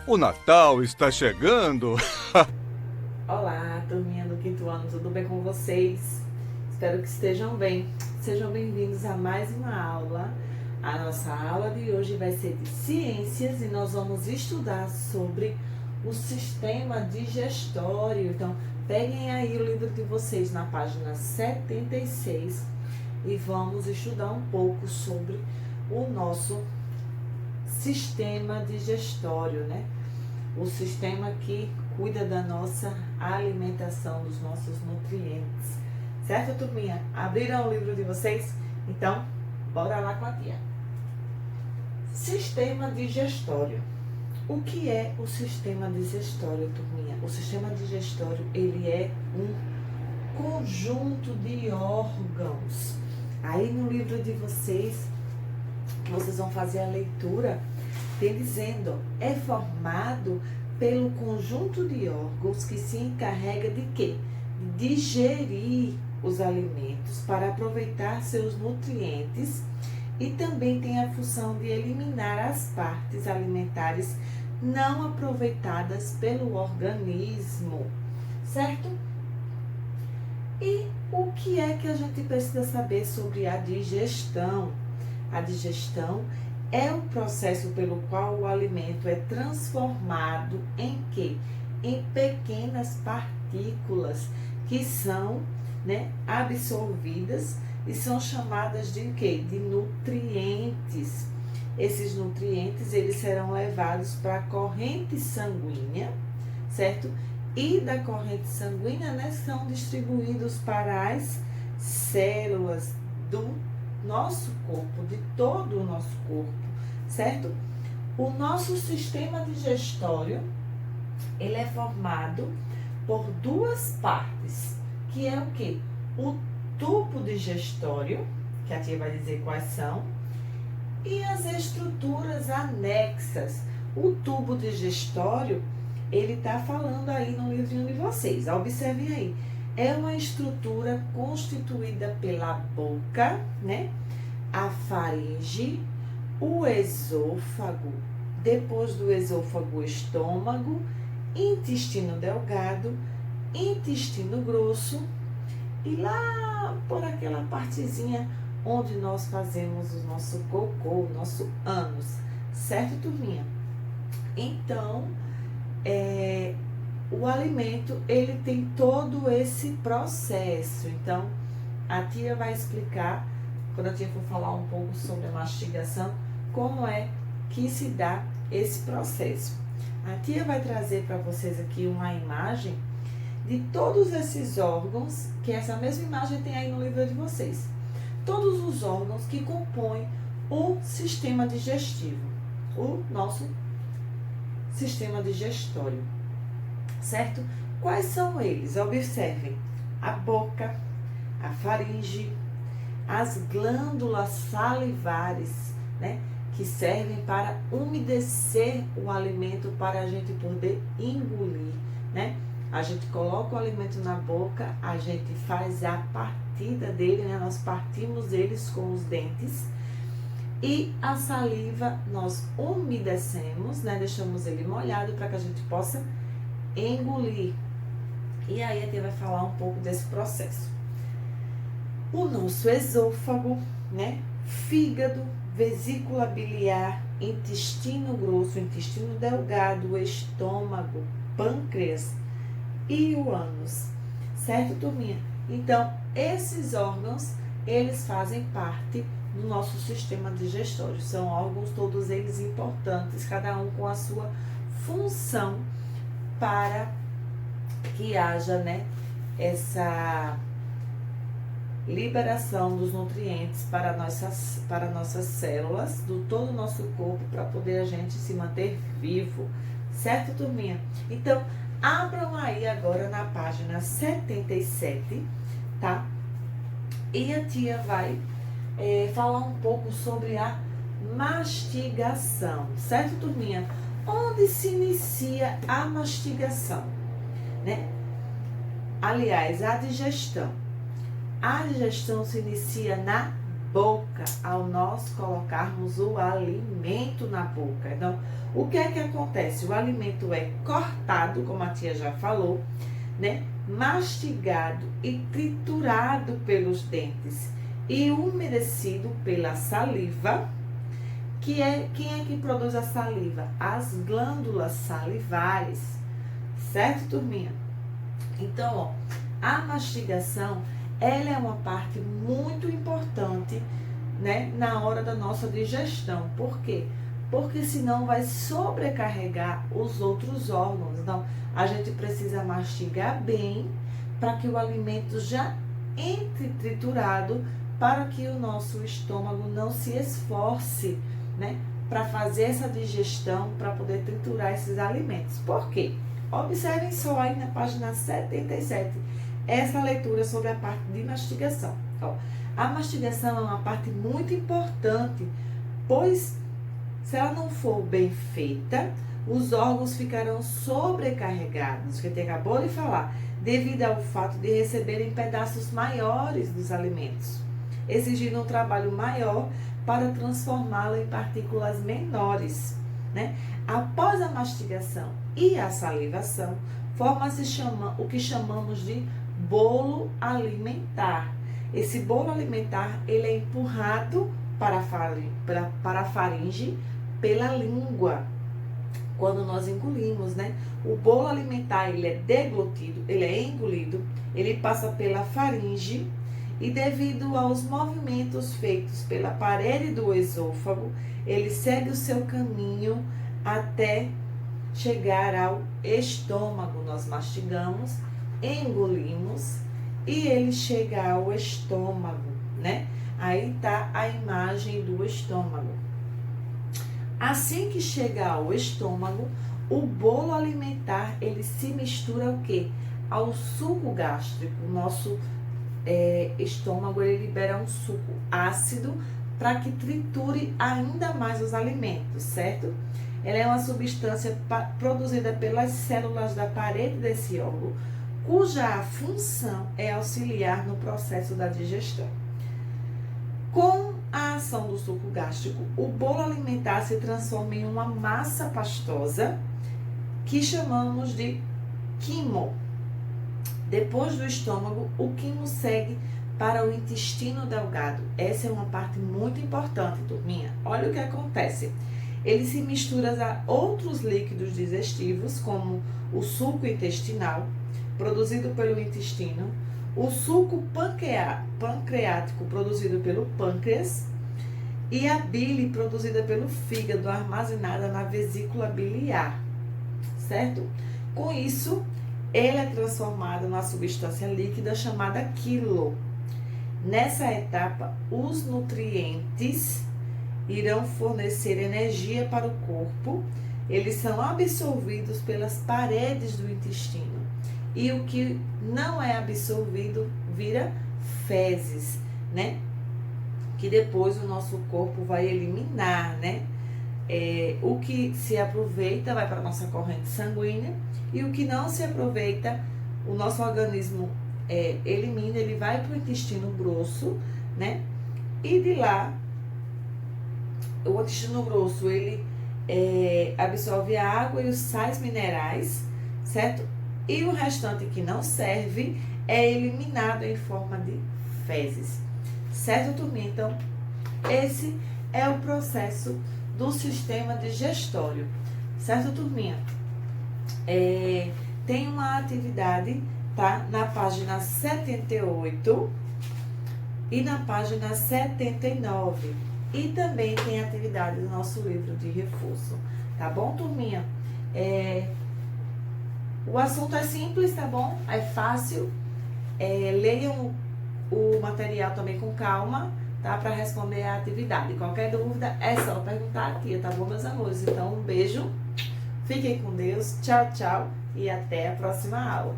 O Natal está chegando. Olá, turminha do quinto ano, tudo bem com vocês? Espero que estejam bem. Sejam bem-vindos a mais uma aula. A nossa aula de hoje vai ser de ciências e nós vamos estudar sobre o sistema digestório. Então, peguem aí o livro de vocês na página 76 e vamos estudar um pouco sobre o nosso sistema digestório, né? O sistema que cuida da nossa alimentação, dos nossos nutrientes. Certo, turminha? Abriram o livro de vocês? Então, bora lá com a tia. Sistema digestório. O que é o sistema digestório, turminha? O sistema digestório, ele é um conjunto de órgãos. Aí no livro de vocês, que vocês vão fazer a leitura, tem dizendo, é formado pelo conjunto de órgãos que se encarrega de quê? De digerir os alimentos para aproveitar seus nutrientes e também tem a função de eliminar as partes alimentares não aproveitadas pelo organismo, certo? E o que é que a gente precisa saber sobre a digestão? A digestão é o processo pelo qual o alimento é transformado em quê? Em pequenas partículas que são, absorvidas e são chamadas de quê? De nutrientes. Esses nutrientes, eles serão levados para a corrente sanguínea, certo? E da corrente sanguínea, são distribuídos para as células do nosso corpo, de todo o nosso corpo, certo? O nosso sistema digestório, ele é formado por duas partes, que é o quê? O tubo digestório, que a tia vai dizer quais são, e as estruturas anexas. O tubo digestório, ele está falando aí no livrinho de vocês, observem aí. É uma estrutura constituída pela boca, a faringe, o esôfago, depois do esôfago, o estômago, intestino delgado, intestino grosso e lá por aquela partezinha onde nós fazemos o nosso cocô, o nosso ânus, certo, turminha? Então, o alimento, ele tem todo esse processo. Então, a tia vai explicar, quando a tia for falar um pouco sobre a mastigação, como é que se dá esse processo. A tia vai trazer para vocês aqui uma imagem de todos esses órgãos, que essa mesma imagem tem aí no livro de vocês. Todos os órgãos que compõem o sistema digestivo, o nosso sistema digestório. Certo? Quais são eles? Observem, a boca, a faringe, as glândulas salivares, que servem para umedecer o alimento para a gente poder engolir, A gente coloca o alimento na boca, a gente faz a partida dele, nós partimos eles com os dentes, e a saliva nós umedecemos, deixamos ele molhado para que a gente possa engolir. E aí a tia vai falar um pouco desse processo. O nosso esôfago, fígado, vesícula biliar, intestino grosso, intestino delgado, estômago, pâncreas e o ânus, certo, turminha? Então, esses órgãos, eles fazem parte do nosso sistema digestório. São órgãos, todos eles importantes, cada um com a sua função para que haja, essa liberação dos nutrientes para nossas células, do todo o nosso corpo, para poder a gente se manter vivo, certo, turminha? Então, abram aí agora na página 77, tá? E a tia vai falar um pouco sobre a mastigação, certo, turminha? Onde se inicia a mastigação, Aliás, a digestão. A digestão se inicia na boca ao nós colocarmos o alimento na boca. Então, o que é que acontece? O alimento é cortado, como a tia já falou, né? Mastigado e triturado pelos dentes e umedecido pela saliva, quem é que produz a saliva? As glândulas salivares, certo, turminha? Então, ó, a mastigação, ela é uma parte muito importante, né, na hora da nossa digestão. Por quê? Porque senão vai sobrecarregar os outros órgãos. Então, a gente precisa mastigar bem para que o alimento já entre triturado, para que o nosso estômago não se esforce, né, para fazer essa digestão, para poder triturar esses alimentos. Por quê? Observem só aí na página 77, essa leitura sobre a parte de mastigação. Ó, a mastigação é uma parte muito importante, pois se ela não for bem feita, os órgãos ficarão sobrecarregados, que a gente acabou de falar, devido ao fato de receberem pedaços maiores dos alimentos, exigindo um trabalho maior para transformá-lo em partículas menores, né? Após a mastigação e a salivação, forma-se o que chamamos de bolo alimentar. Esse bolo alimentar, ele é empurrado para a faringe pela língua, quando nós engolimos, né? O bolo alimentar, ele é deglutido, ele é engolido, ele passa pela faringe e devido aos movimentos feitos pela parede do esôfago, ele segue o seu caminho até chegar ao estômago. Nós mastigamos, engolimos e ele chega ao estômago, né? Aí tá a imagem do estômago. Assim que chega ao estômago, o bolo alimentar, ele se mistura ao quê? Ao suco gástrico. O nosso estômago, ele libera um suco ácido para que triture ainda mais os alimentos, certo? Ela é uma substância produzida pelas células da parede desse órgão, cuja função é auxiliar no processo da digestão. Com a ação do suco gástrico, o bolo alimentar se transforma em uma massa pastosa que chamamos de quimo. Depois do estômago, o quimo segue para o intestino delgado. Essa é uma parte muito importante, turminha. Olha o que acontece. Ele se mistura a outros líquidos digestivos, como o suco intestinal, produzido pelo intestino, o suco pancreático, produzido pelo pâncreas, e a bile, produzida pelo fígado, armazenada na vesícula biliar, certo? Com isso, ele é transformado numa substância líquida chamada quilo. Nessa etapa, os nutrientes irão fornecer energia para o corpo, eles são absorvidos pelas paredes do intestino. E o que não é absorvido vira fezes, né? Que depois o nosso corpo vai eliminar, né? O que se aproveita vai para a nossa corrente sanguínea e o que não se aproveita, o nosso organismo elimina, ele vai para o intestino grosso, né? E de lá, o intestino grosso, ele absorve a água e os sais minerais, certo? E o restante que não serve é eliminado em forma de fezes. Certo, turminha? Então, esse é o processo do sistema digestório. Certo, turminha? Tem uma atividade, tá? Na página 78 e na página 79. E também tem atividade do nosso livro de reforço. Tá bom, turminha? O assunto é simples, tá bom? É fácil. Leiam o material também com calma, tá? Para responder a atividade. Qualquer dúvida é só perguntar aqui, tá bom, meus amores? Então, um beijo. Fiquem com Deus. Tchau, tchau. E até a próxima aula.